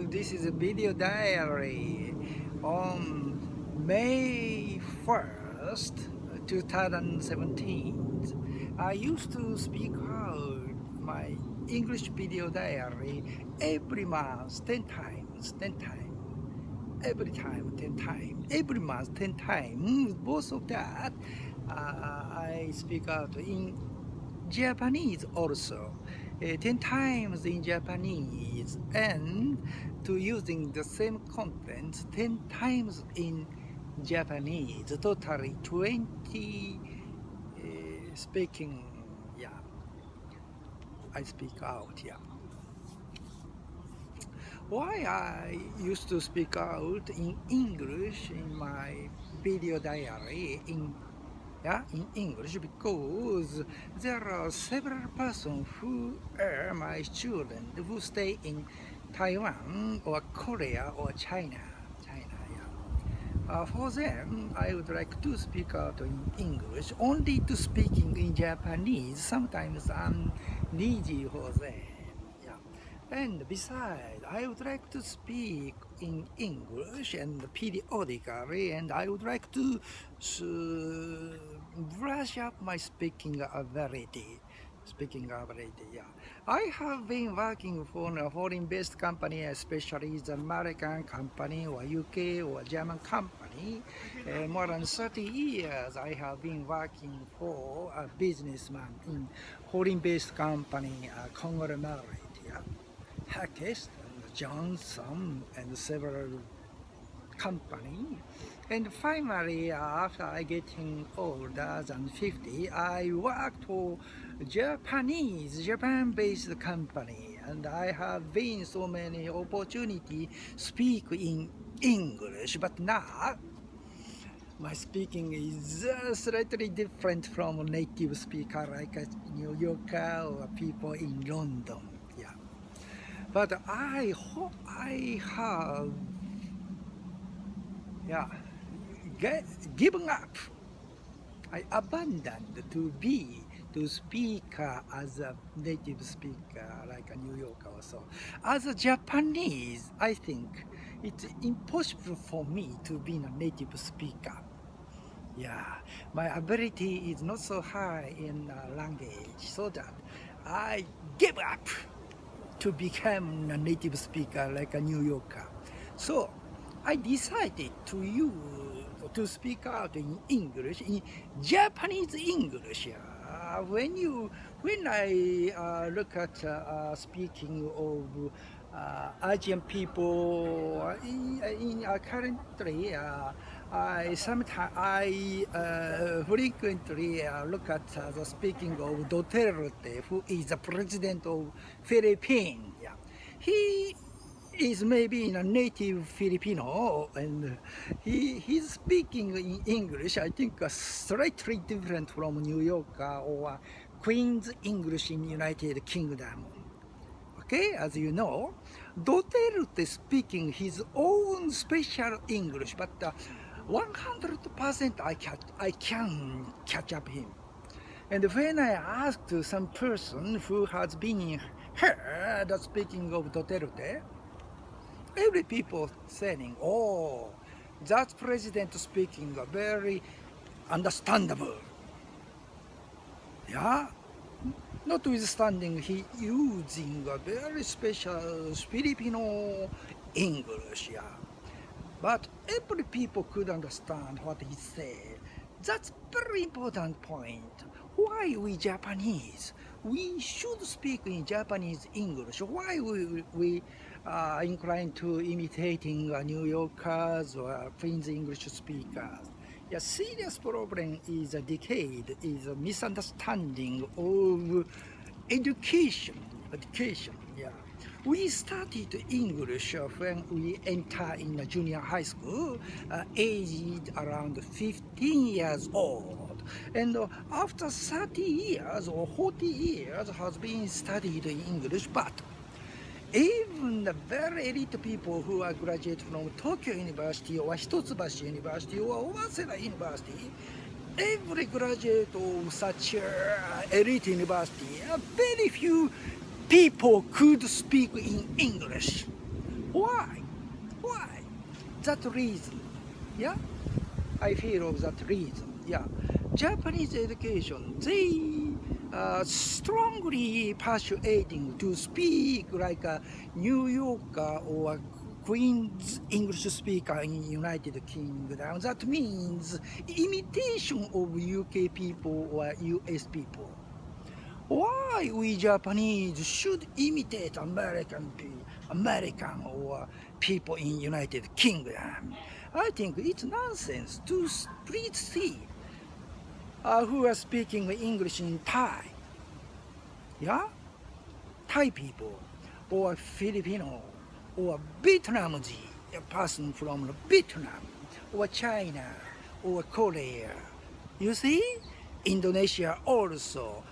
This is a video diary on May 1st, 2017. I used to speak out my English video diary every month 10 times, 10 times. Every time 10 times, every month 10 times. Both of that, I speak out in Japanese also. 10 times in Japanese, and to using the same content 10 times in Japanese, totally 20 speaking. Yeah, I speak out. Yeah, why I used to speak out in English in my video diary in English, because there are several persons who are my students who stay in Taiwan or Korea or China. For them, I would like to speak out in English. Only to speaking in Japanese, sometimes I'm needy for them. And besides, I would like to speak in English and periodically, and I would like to brush up my speaking ability. Yeah. I have been working for a foreign-based company, especially the American company or UK or German company. More than 30 years I have been working for a businessman in foreign-based company, conglomerate. Yeah. Hackett and Johnson and several company. And finally, after I getting older than 50, I worked for Japan-based company, and I have been so many opportunity speak in English, but now my speaking is slightly different from native speaker like a New Yorker or people in London. Yeah. But I hope I have given up. I abandoned to speak as a native speaker like a New Yorker or so. As a Japanese, I think it's impossible for me to be a native speaker. Yeah, my ability is not so high in language, so that I give up to become a native speaker like a New Yorker. So I decided to speak out in English, in Japanese English. When I look at speaking of Asian people in currently, I sometimes frequently look at the speaking of Duterte, who is the president of Philippines. Yeah. He is maybe a native Filipino, and he's speaking in English, I think slightly different from New York or Queen's English in United Kingdom. Okay, as you know, Duterte speaking his own special English, but 100% I can catch up him. And when I asked some person who has been heard speaking of Duterte, every people saying, "Oh, that president speaking very understandable." Yeah, notwithstanding he using a very special Filipino English. Yeah, but every people could understand what he said. That's very important point. Why we Japanese? We should speak in Japanese English. Why we inclined to imitating New Yorkers or Queen's English speakers? Yeah, serious problem is a decade, is a misunderstanding of education. Yeah. We started English when we enter in a junior high school, aged around 15 years old. And after 30 years or 40 years has been studied in English, but even the very elite people who are graduate from Tokyo University or Hitotsubashi University or Waseda University, every graduate of such elite university, very few people could speak in English. Why? Why? That reason. Yeah, I feel of that reason. Yeah, Japanese education, they strongly persuading to speak like a New Yorker or Queen's English speaker in United Kingdom. That means imitation of UK people or US people. Why we Japanese should imitate American or people in United Kingdom? I think it's nonsense to please see who are speaking English in Thai, yeah, Thai people, or Filipino, or Vietnamese, a person from Vietnam, or China, or Korea. You see, Indonesia also.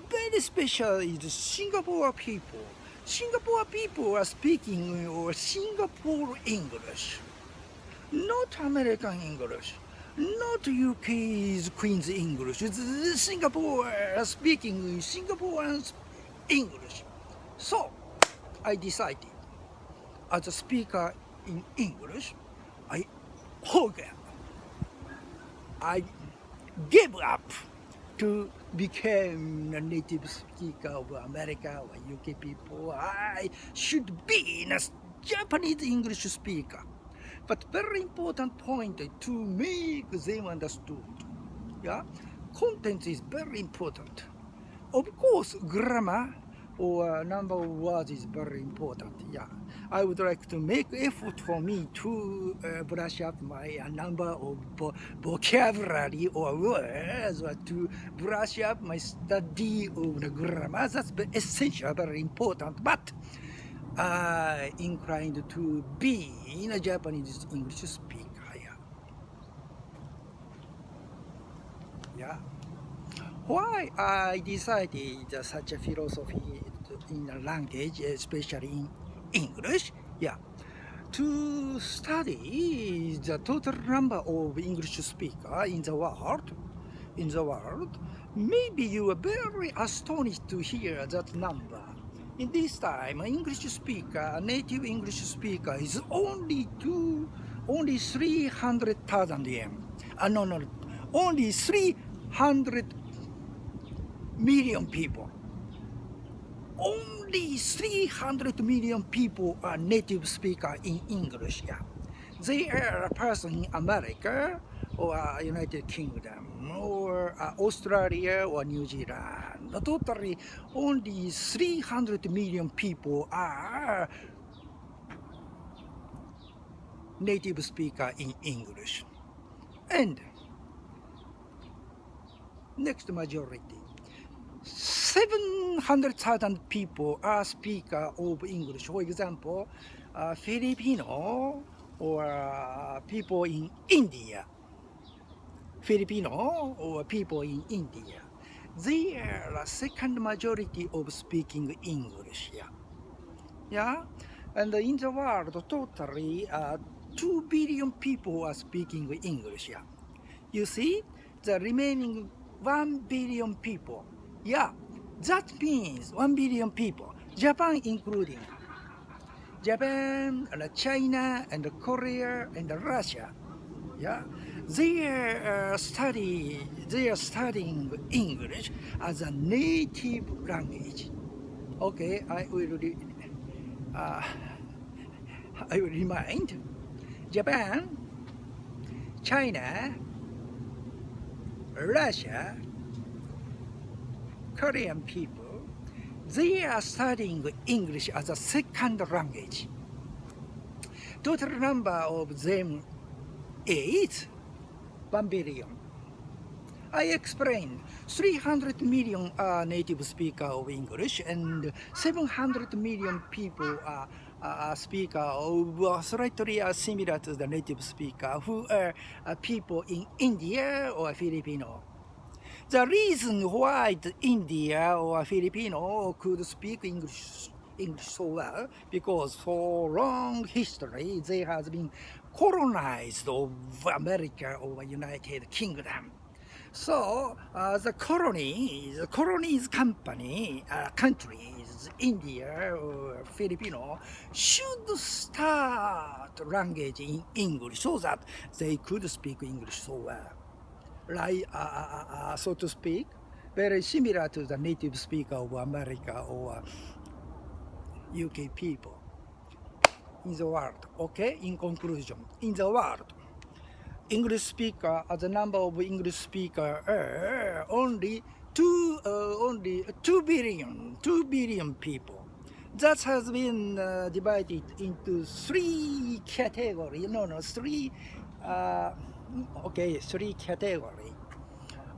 Very special is Singapore people. Singapore people are speaking Singapore English, not American English, not UK's Queen's English. Singapore are speaking Singaporean English. So I decided, as a speaker in English, I gave up to become a native speaker of America or UK people. I should be a Japanese English speaker. But very important point to make them understood. Yeah, content is very important. Of course, grammar or number of words is very important. Yeah, I would like to make effort for me to brush up my number of vocabulary or words, or to brush up my study of the grammar. That's essential, very important. But I inclined to be in a Japanese English speaker. Yeah. Why I decided such a philosophy in a language, especially in English? Yeah, to study the total number of English speakers in the world. Maybe you are very astonished to hear that number. In this time, an English speaker, a native English speaker, is only 300,000 yen. No, only 300 million people. Only 300 million people are native speaker in English. Yeah, they are a person in America or United Kingdom or Australia or New Zealand. Totally, only 300 million people are native speaker in English. And next majority, 700,000 people are speaker of English. For example, Filipino or people in India. Filipino or people in India. They are the second majority of speaking English. Yeah. And in the world, totally 2 billion people are speaking English. Yeah. You see, the remaining 1 billion people. Yeah, that means 1 billion people, Japan including. Japan, and China, and Korea, and Russia. Yeah, they are studying English as a native language. Okay, I will remind Japan, China, Russia, Korean people, they are studying English as a second language. Total number of them is 1 billion. I explained 300 million are native speakers of English and 700 million people are speakers of slightly similar to the native speaker who are people in India or Filipino. The reason why the India or Filipino could speak English so well, because for long history they have been colonized of America or United Kingdom. So the colonies countries India or Filipino should start language in English so that they could speak English so well. Like, so to speak, very similar to the native speaker of America or UK people in the world. Okay, in conclusion, in the world, English speaker, the number of English speaker only 2 billion people. That has been divided into 3 categories. Three. Three categories.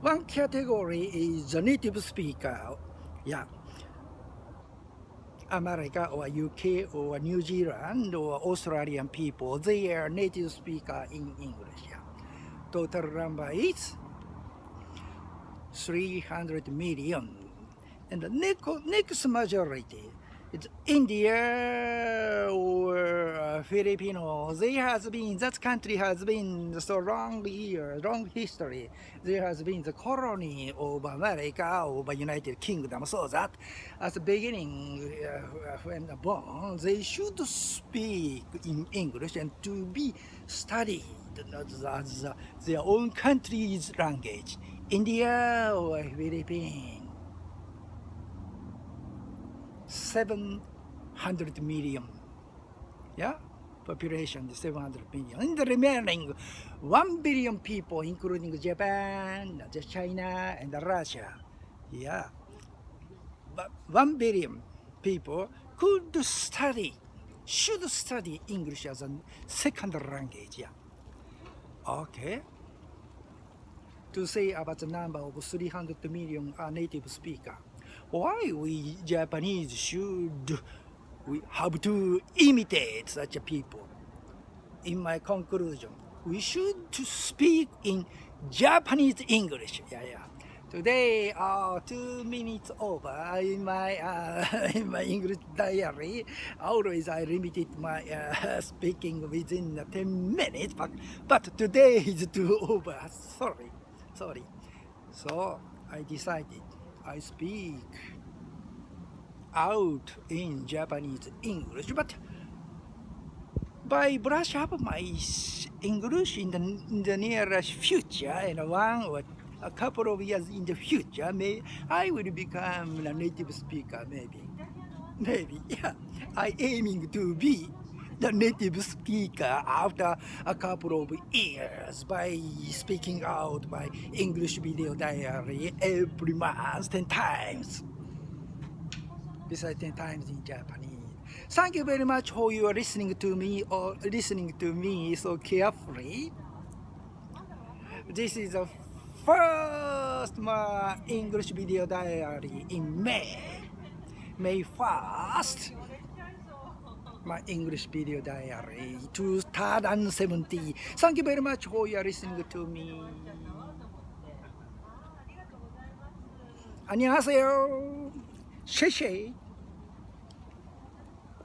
One category is the native speaker. Yeah. America or UK or New Zealand or Australian people, they are native speaker in English. Yeah. Total number is 300 million. And the next majority is India or Filipino. That country has been so long history. There has been the colony of America or United Kingdom, so that at the beginning, when born, they should speak in English and to be studied as their own country's language. India or Philippines. 700 million, yeah, population 700 million. And the remaining 1 billion people, including Japan, China, and Russia, yeah, but 1 billion people should study English as a second language, yeah. Okay. To say about the number of 300 million native speaker. Why we Japanese we have to imitate such a people? In my conclusion, we should speak in Japanese English. Yeah. Today, 2 minutes over in my English diary. Always I limited my speaking within 10 minutes, but today is too over. Sorry. So I decided I speak out in Japanese English, but by brush up my English in the nearest future, and one or a couple of years in the future, I will become a native speaker, maybe, yeah. I aiming to be the native speaker after a couple of years by speaking out my English video diary every month 10 times. Besides 10 times in Japanese. Thank you very much for your listening to me so carefully. This is the first my English video diary in May 1st. My English video diary 2017. Thank you very much for your listening to me. 안녕하세요. 쉐쉐.